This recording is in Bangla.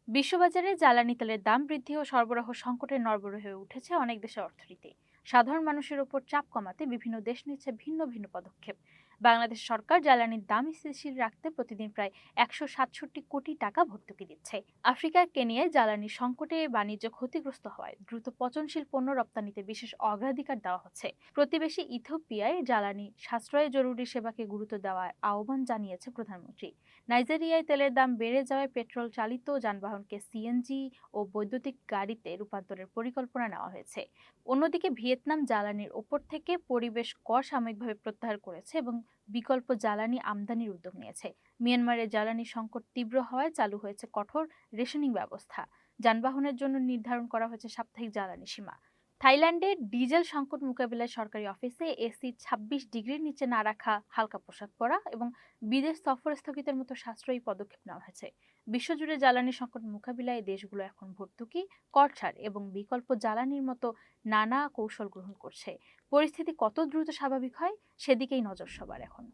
বিশ্ববাজারে জ্বালানি তেলের দাম বৃদ্ধি ও সরবরাহ সংকটের নড়বড়ে হয়ে উঠেছে অনেক দেশের অর্থনীতি। সাধারণ মানুষের উপর চাপ কমাতে বিভিন্ন দেশ নিচ্ছে ভিন্ন ভিন্ন পদক্ষেপ। বাংলাদেশ সরকার জ্বালানির দাম স্থিতিশীল রাখতে প্রতিদিন প্রায় 167 কোটি টাকা ভর্তুকি দিচ্ছে। আফ্রিকার কেনিয়ায় জ্বালানির সংকটে বাণিজ্য ক্ষতিগ্রস্ত হওয়ায় দ্রুত পচনশীল পণ্য রপ্তানিতে বিশেষ অগ্রাধিকার দেওয়া হচ্ছে। প্রতিবেশী ইথিওপিয়ায় জ্বালানি সাশ্রয়ে জরুরি সেবাকে গুরুত্ব দেওয়ার আহ্বান জানিয়েছে প্রধানমন্ত্রী। নাইজেরিয়ায় তেলের দাম বেড়ে যাওয়ায় পেট্রোল চালিত যানবাহনকে সিএনজি ও বৈদ্যুতিক গাড়িতে রূপান্তরের পরিকল্পনা নেওয়া হয়েছে। অন্যদিকে ভিয়েতনাম জ্বালানির ওপর থেকে পরিবেশ কর সাময়িকভাবে প্রত্যাহার করেছে এবং বিকল্প জ্বালানি আমদানির উদ্যোগ নিয়েছে। মিয়ানমারের জ্বালানি সংকট তীব্র হওয়ায় চালু হয়েছে কঠোর রেশনিং ব্যবস্থা। যানবাহনের জন্য নির্ধারণ করা হয়েছে সাপ্তাহিক জ্বালানি সীমা। থাইল্যান্ডে ডিজেল সংকট মোকাবিলায় সরকারি অফিসে এসি 26 ডিগ্রির নিচে না রাখা, হালকা পোশাক পরা এবং বিদেশ সফর স্থগিতের মতো সাশ্রয়ী পদক্ষেপ নেওয়া হয়েছে। বিশ্বজুড়ে জ্বালানি সংকট মোকাবিলায় দেশগুলো এখন ভর্তুকি, কর ছাড় এবং বিকল্প জ্বালানির মতো নানা কৌশল গ্রহণ করছে। পরিস্থিতি কত দ্রুত স্বাভাবিক হয় সেদিকেই নজর সবার এখন।